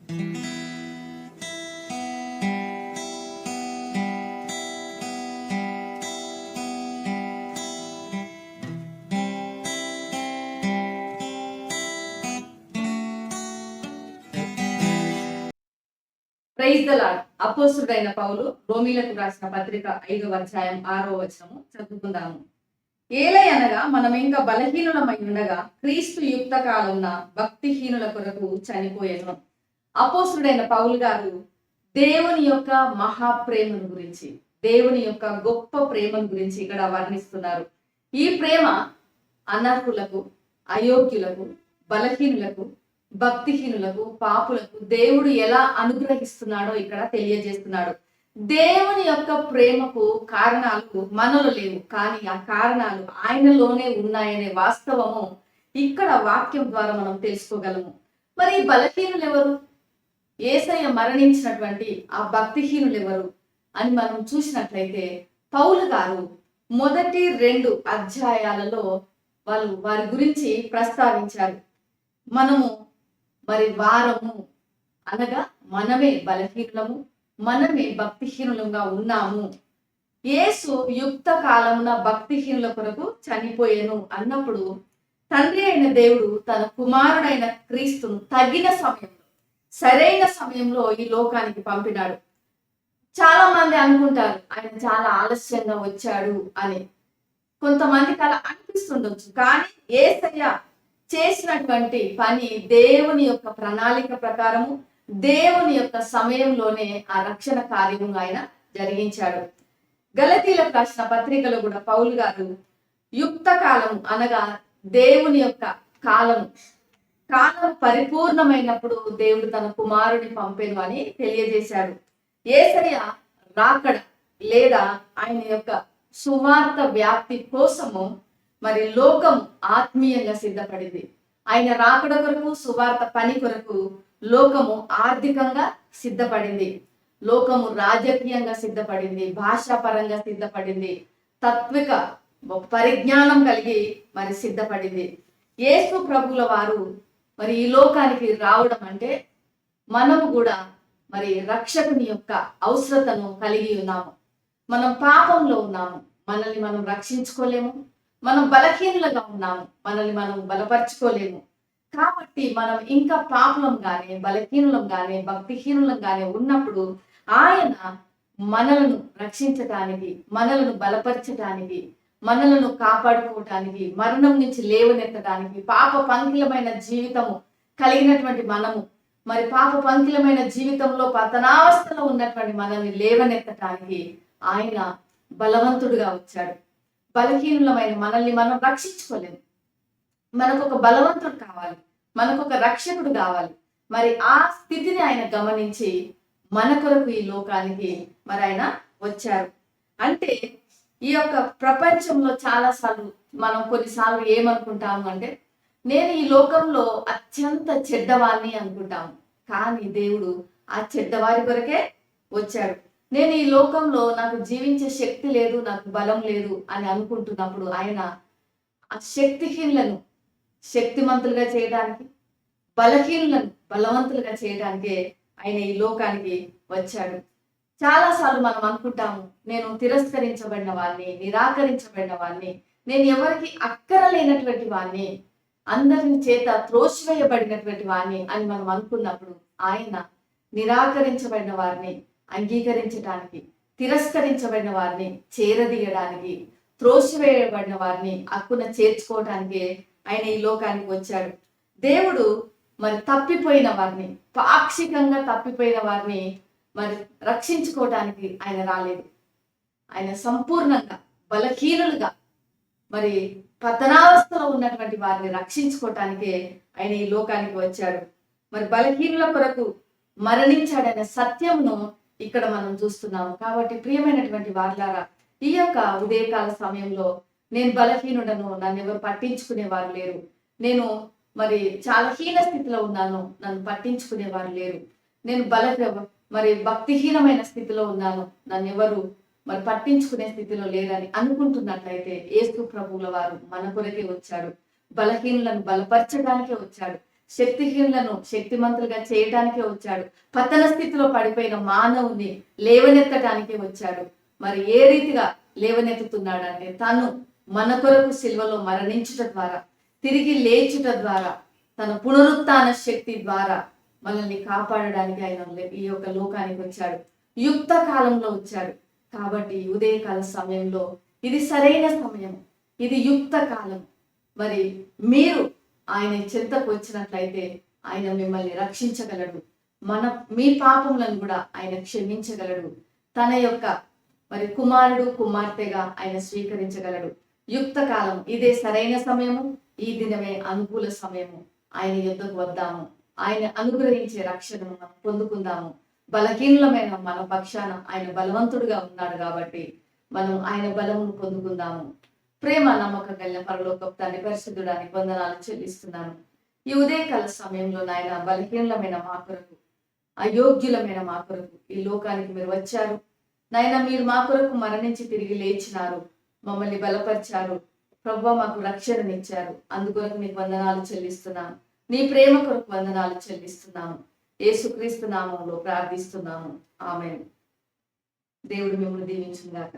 Praise the lord. అపోస్తుడైన పౌలు రోమీలకు రాసిన పత్రిక 5వ అధ్యాయం 6వ వచనము చదువుకుందాము. ఏలయనగా మనం ఇంకా బలహీనులమై ఉండగా క్రీస్తు యుక్త కాలమున భక్తిహీనుల కొరకు చనిపోయేను. అపోస్తుడైన పౌలు గారు దేవుని యొక్క మహాప్రేమను గురించి, దేవుని యొక్క గొప్ప ప్రేమను గురించి ఇక్కడ వర్ణిస్తున్నారు. ఈ ప్రేమ అనర్హులకు, అయోగ్యులకు, బలహీనులకు, భక్తిహీనులకు, పాపులకు దేవుడు ఎలా అనుగ్రహిస్తున్నాడో ఇక్కడ తెలియజేస్తున్నాడు. దేవుని యొక్క ప్రేమకు కారణాలు మనలో లేవు, కానీ ఆ కారణాలు ఆయనలోనే ఉన్నాయనే వాస్తవము ఇక్కడ వాక్యం ద్వారా మనం తెలుసుకోగలము. మరి బలహీనులు ఎవరు? యేసయ్య మరణించినటువంటి ఆ భక్తిహీనులు ఎవరు అని మనం చూసినట్లయితే పౌలు గారు మొదటి 2 అధ్యాయాలలో వారి గురించి ప్రస్తావించారు. మనము వారము అనగా మనమే బలహీనులము, మనమే భక్తిహీనులంగా ఉన్నాము. యేసు యుక్త కాలమున భక్తిహీనుల కొరకు చనిపోయేను అన్నప్పుడు తండ్రి అయిన దేవుడు తన కుమారుడైన క్రీస్తును తగిన సమయంలో, సరైన సమయంలో ఈ లోకానికి పంపినాడు. చాలా మంది అనుకుంటారు ఆయన చాలా ఆలస్యంగా వచ్చాడు అని. కొంతమందికి అలా అనిపిస్తుండొచ్చు, కానీ యేసయ్య చేసినటువంటి పని దేవుని యొక్క ప్రణాళిక ప్రకారము, దేవుని యొక్క సమయంలోనే ఆ రక్షణ కార్యము ఆయన జరిగించాడు. గలతీలకు రాసిన పత్రికలో కూడా పౌలు గారు యుక్త కాలము అనగా దేవుని యొక్క కాలం పరిపూర్ణమైనప్పుడు దేవుడు తన కుమారుని పంపెను అని తెలియజేశాడు. యేసయ్య రాకడ లేదా ఆయన యొక్క సువార్త వ్యాప్తి కోసము లోకం ఆత్మీయంగా సిద్ధపడింది. ఆయన రాకడ కొరకు, సువార్త పని కొరకు లోకము ఆర్థికంగా సిద్ధపడింది, లోకము రాజకీయంగా సిద్ధపడింది, భాషాపరంగా సిద్ధపడింది, తాత్విక పరిజ్ఞానం కలిగి సిద్ధపడింది. యేసు ప్రభుల వారు ఈ లోకానికి రావడం అంటే మనము కూడా రక్షకుని యొక్క అవసరతను కలిగి ఉన్నాము. మనం పాపంలో ఉన్నాము, మనల్ని మనం రక్షించుకోలేము. మనం బలహీనులుగా ఉన్నాము, మనల్ని మనం బలపరుచుకోలేము. కాబట్టి మనం ఇంకా పాపులంగానే, బలహీనులంగానే, భక్తిహీనులంగానే ఉన్నప్పుడు ఆయన మనలను రక్షించటానికి, మనలను బలపరచటానికి, మనలను కాపాడుకోవటానికి, మరణం నుంచి లేవనెత్తడానికి, పాప పంకిలమైన జీవితము కలిగినటువంటి మనము పాప పంకిలమైన జీవితంలో పతనావస్థలో ఉన్నటువంటి మనల్ని లేవనెత్తటానికి ఆయన బలవంతుడుగా వచ్చాడు. బలహీనులమైన మనల్ని మనం రక్షించుకోలేము. మనకు ఒక బలవంతుడు కావాలి, మనకు ఒక రక్షకుడు కావాలి. ఆ స్థితిని ఆయన గమనించి మన కొరకు ఈ లోకానికి ఆయన వచ్చారు. అంటే ఈ యొక్క ప్రపంచంలో చాలాసార్లు మనం కొన్నిసార్లు ఏమనుకుంటాము అంటే, నేను ఈ లోకంలో అత్యంత చెడ్డవాణ్ణి అనుకుంటాము, కానీ దేవుడు ఆ చెడ్డవారి కొరకే వచ్చాడు. నేను ఈ లోకంలో నాకు జీవించే శక్తి లేదు, నాకు బలం లేదు అని అనుకుంటున్నప్పుడు ఆయన ఆ శక్తిహీనులను శక్తిమంతులుగా చేయడానికి, బలహీనులను బలవంతులుగా చేయడానికే ఆయన ఈ లోకానికి వచ్చాడు. చాలాసార్లు మనం అనుకుంటాము, నేను తిరస్కరించబడిన వాడిని, నిరాకరించబడిన వాడిని, నేను ఎవరికి అక్కరలేనటువంటి వాడిని, అందరి చేత త్రోసివేయబడినటువంటి వాడిని అని మనం అనుకున్నప్పుడు ఆయన నిరాకరించబడిన వారిని అంగీకరించడానికి, తిరస్కరించబడిన వారిని చేరదీయడానికి, త్రోసివేయబడిన వారిని హక్కున చేర్చుకోవడానికి ఆయన ఈ లోకానికి వచ్చాడు. దేవుడు తప్పిపోయిన వారిని, పాక్షికంగా తప్పిపోయిన వారిని రక్షించుకోవడానికి ఆయన రాలేదు. ఆయన సంపూర్ణంగా బలహీనులుగా పతనావస్థలో ఉన్నటువంటి వారిని రక్షించుకోవటానికే ఆయన ఈ లోకానికి వచ్చాడు. బలహీనుల కొరకు మరణించాడనే సత్యమును ఇక్కడ మనం చూస్తున్నాము. కాబట్టి ప్రియమైనటువంటి వారులారా, ఈ యొక్క ఉదయకాల సమయంలో నేను బలహీనుడను, నన్ను ఎవరు పట్టించుకునేవారు లేరు, నేను చాలా హీన స్థితిలో ఉన్నాను, నన్ను పట్టించుకునేవారు లేరు, నేను భక్తిహీనమైన స్థితిలో ఉన్నాను, నన్ను ఎవరు పట్టించుకునే స్థితిలో లేరని అనుకుంటున్నట్లయితే యేసు ప్రభువుల వారు మన కొరకే వచ్చాడు, బలహీనులను బలపరచడానికే వచ్చాడు, శక్తిహీనులను శక్తిమంతులుగా చేయడానికే వచ్చాడు. పతన స్థితిలో పడిపోయిన మానవుని లేవనెత్తడానికే వచ్చాడు. మరి ఏ రీతిగా లేవనెత్తుతున్నాడంటే తను మన కొరకు సిలువలో మరణించుట ద్వారా, తిరిగి లేచుట ద్వారా, తన పునరుత్థాన శక్తి ద్వారా మనల్ని కాపాడడానికి ఆయన ఈ యొక్క లోకానికి వచ్చాడు. యుక్త కాలంలో వచ్చాడు. కాబట్టి ఉదయకాల సమయంలో ఇది సరైన సమయం, ఇది యుక్త కాలం. మరి మీరు ఆయన చెంతకు వచ్చినట్లయితే ఆయన మిమ్మల్ని రక్షించగలడు. మీ పాపములను కూడా ఆయన క్షమించగలడు. తన యొక్క మరి కుమారుడు కుమార్తెగా ఆయన స్వీకరించగలడు. యుక్త కాలం ఇదే సరైన సమయము. ఈ దినమే అనుకూల సమయము. ఆయన యుద్ధకు వద్దాము. ఆయన అనుగ్రహించే రక్షణను మనం పొందుకుందాము. బలహీనమైన మన పక్షాన ఆయన బలవంతుడుగా ఉన్నాడు కాబట్టి మనం ఆయన బలమును పొందుకుందాము. ప్రేమ నమ్మకం కలిగిన పరలోకపు తండ్రి పరిశుద్ధుడానికి వందనాలు చెల్లిస్తున్నాను. ఈ ఉదయకాల సమయంలో నాయన బలహీనమైన మా కొరకు, అయోగ్యులమైన మా కొరకు ఈ లోకానికి మీరు వచ్చారు. నాయన మీరు మా కొరకు మరణించి తిరిగి లేచినారు. మమ్మల్ని బలపరిచారు. ప్రభువా మాకు రక్షణనిచ్చారు. అందుకొరకు మీకు వందనాలు చెల్లిస్తున్నాను. నీ ప్రేమ కొరకు వందనాలు చెల్లిస్తున్నాము. యేసుక్రీస్తు నామములో ప్రార్థిస్తున్నాము. ఆమేన్. దేవుడు మిమ్మల్ని దీవించుగాక.